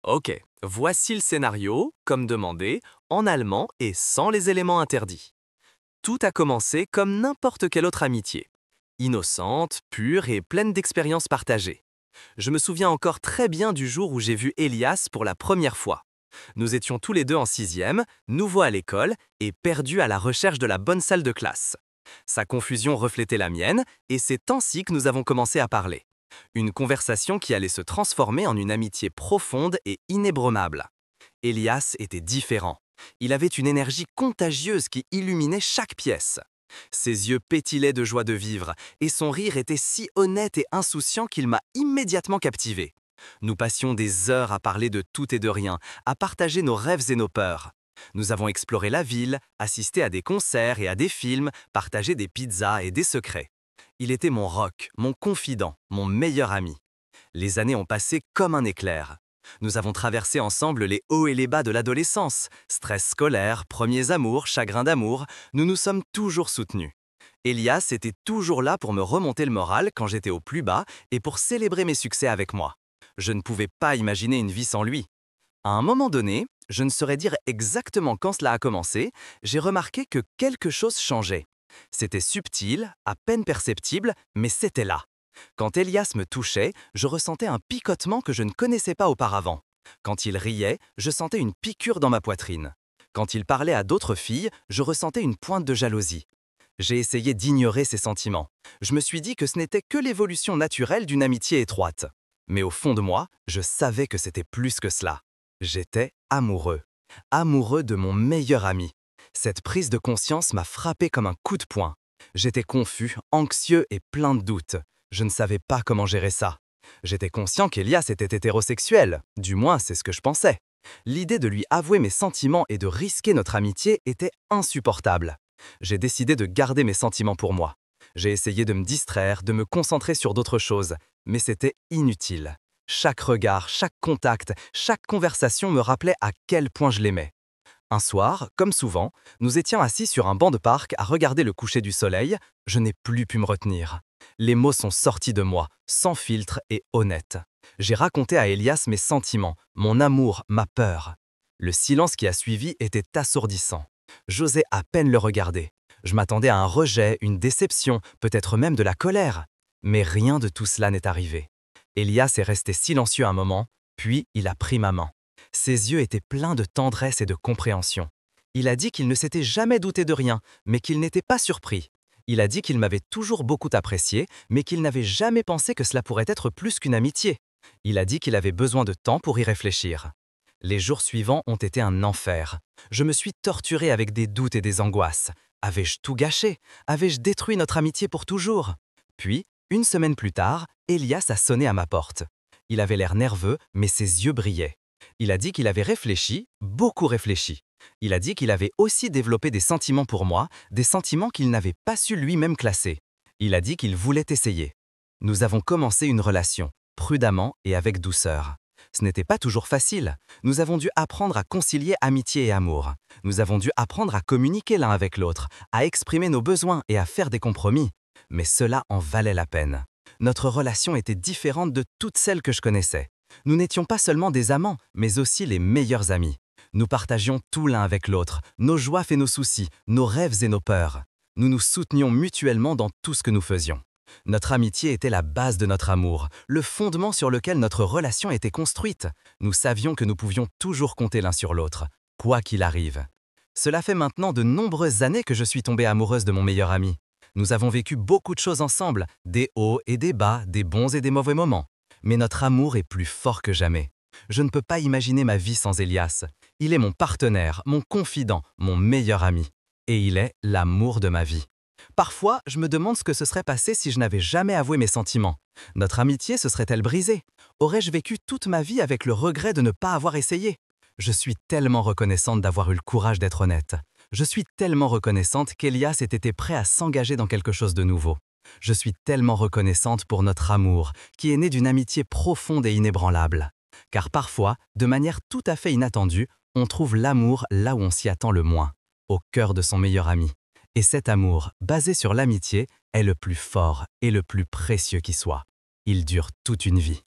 Ok, voici le scénario, comme demandé, en allemand et sans les éléments interdits. Tout a commencé comme n'importe quelle autre amitié. Innocente, pure et pleine d'expériences partagées. Je me souviens encore très bien du jour où j'ai vu Elias pour la première fois. Nous étions tous les deux en sixième, nouveaux à l'école et perdus à la recherche de la bonne salle de classe. Sa confusion reflétait la mienne et c'est ainsi que nous avons commencé à parler. Une conversation qui allait se transformer en une amitié profonde et inébranlable. Elias était différent. Il avait une énergie contagieuse qui illuminait chaque pièce. Ses yeux pétillaient de joie de vivre, et son rire était si honnête et insouciant qu'il m'a immédiatement captivé. Nous passions des heures à parler de tout et de rien, à partager nos rêves et nos peurs. Nous avons exploré la ville, assisté à des concerts et à des films, partagé des pizzas et des secrets. Il était mon rock, mon confident, mon meilleur ami. Les années ont passé comme un éclair. Nous avons traversé ensemble les hauts et les bas de l'adolescence, stress scolaire, premiers amours, chagrins d'amour, nous nous sommes toujours soutenus. Elias était toujours là pour me remonter le moral quand j'étais au plus bas et pour célébrer mes succès avec moi. Je ne pouvais pas imaginer une vie sans lui. À un moment donné, je ne saurais dire exactement quand cela a commencé, j'ai remarqué que quelque chose changeait. C'était subtil, à peine perceptible, mais c'était là. Quand Elias me touchait, je ressentais un picotement que je ne connaissais pas auparavant. Quand il riait, je sentais une piqûre dans ma poitrine. Quand il parlait à d'autres filles, je ressentais une pointe de jalousie. J'ai essayé d'ignorer ces sentiments. Je me suis dit que ce n'était que l'évolution naturelle d'une amitié étroite. Mais au fond de moi, je savais que c'était plus que cela. J'étais amoureux. Amoureux de mon meilleur ami. Cette prise de conscience m'a frappé comme un coup de poing. J'étais confus, anxieux et plein de doutes. Je ne savais pas comment gérer ça. J'étais conscient qu'Elias était hétérosexuel, du moins c'est ce que je pensais. L'idée de lui avouer mes sentiments et de risquer notre amitié était insupportable. J'ai décidé de garder mes sentiments pour moi. J'ai essayé de me distraire, de me concentrer sur d'autres choses, mais c'était inutile. Chaque regard, chaque contact, chaque conversation me rappelait à quel point je l'aimais. Un soir, comme souvent, nous étions assis sur un banc de parc à regarder le coucher du soleil, je n'ai plus pu me retenir. Les mots sont sortis de moi, sans filtre et honnêtes. J'ai raconté à Elias mes sentiments, mon amour, ma peur. Le silence qui a suivi était assourdissant. J'osais à peine le regarder. Je m'attendais à un rejet, une déception, peut-être même de la colère. Mais rien de tout cela n'est arrivé. Elias est resté silencieux un moment, puis il a pris ma main. Ses yeux étaient pleins de tendresse et de compréhension. Il a dit qu'il ne s'était jamais douté de rien, mais qu'il n'était pas surpris. Il a dit qu'il m'avait toujours beaucoup apprécié, mais qu'il n'avait jamais pensé que cela pourrait être plus qu'une amitié. Il a dit qu'il avait besoin de temps pour y réfléchir. Les jours suivants ont été un enfer. Je me suis torturé avec des doutes et des angoisses. Avais-je tout gâché? Avais-je détruit notre amitié pour toujours? Puis, une semaine plus tard, Elias a sonné à ma porte. Il avait l'air nerveux, mais ses yeux brillaient. Il a dit qu'il avait réfléchi, beaucoup réfléchi. Il a dit qu'il avait aussi développé des sentiments pour moi, des sentiments qu'il n'avait pas su lui-même classer. Il a dit qu'il voulait essayer. Nous avons commencé une relation, prudemment et avec douceur. Ce n'était pas toujours facile. Nous avons dû apprendre à concilier amitié et amour. Nous avons dû apprendre à communiquer l'un avec l'autre, à exprimer nos besoins et à faire des compromis. Mais cela en valait la peine. Notre relation était différente de toutes celles que je connaissais. Nous n'étions pas seulement des amants, mais aussi les meilleurs amis. Nous partagions tout l'un avec l'autre, nos joies et nos soucis, nos rêves et nos peurs. Nous nous soutenions mutuellement dans tout ce que nous faisions. Notre amitié était la base de notre amour, le fondement sur lequel notre relation était construite. Nous savions que nous pouvions toujours compter l'un sur l'autre, quoi qu'il arrive. Cela fait maintenant de nombreuses années que je suis tombée amoureuse de mon meilleur ami. Nous avons vécu beaucoup de choses ensemble, des hauts et des bas, des bons et des mauvais moments. Mais notre amour est plus fort que jamais. Je ne peux pas imaginer ma vie sans Elias. Il est mon partenaire, mon confident, mon meilleur ami. Et il est l'amour de ma vie. Parfois, je me demande ce que se serait passé si je n'avais jamais avoué mes sentiments. Notre amitié se serait-elle brisée? Aurais-je vécu toute ma vie avec le regret de ne pas avoir essayé? Je suis tellement reconnaissante d'avoir eu le courage d'être honnête. Je suis tellement reconnaissante qu'Elias ait été prêt à s'engager dans quelque chose de nouveau. Je suis tellement reconnaissante pour notre amour, qui est né d'une amitié profonde et inébranlable. Car parfois, de manière tout à fait inattendue, on trouve l'amour là où on s'y attend le moins, au cœur de son meilleur ami. Et cet amour, basé sur l'amitié, est le plus fort et le plus précieux qui soit. Il dure toute une vie.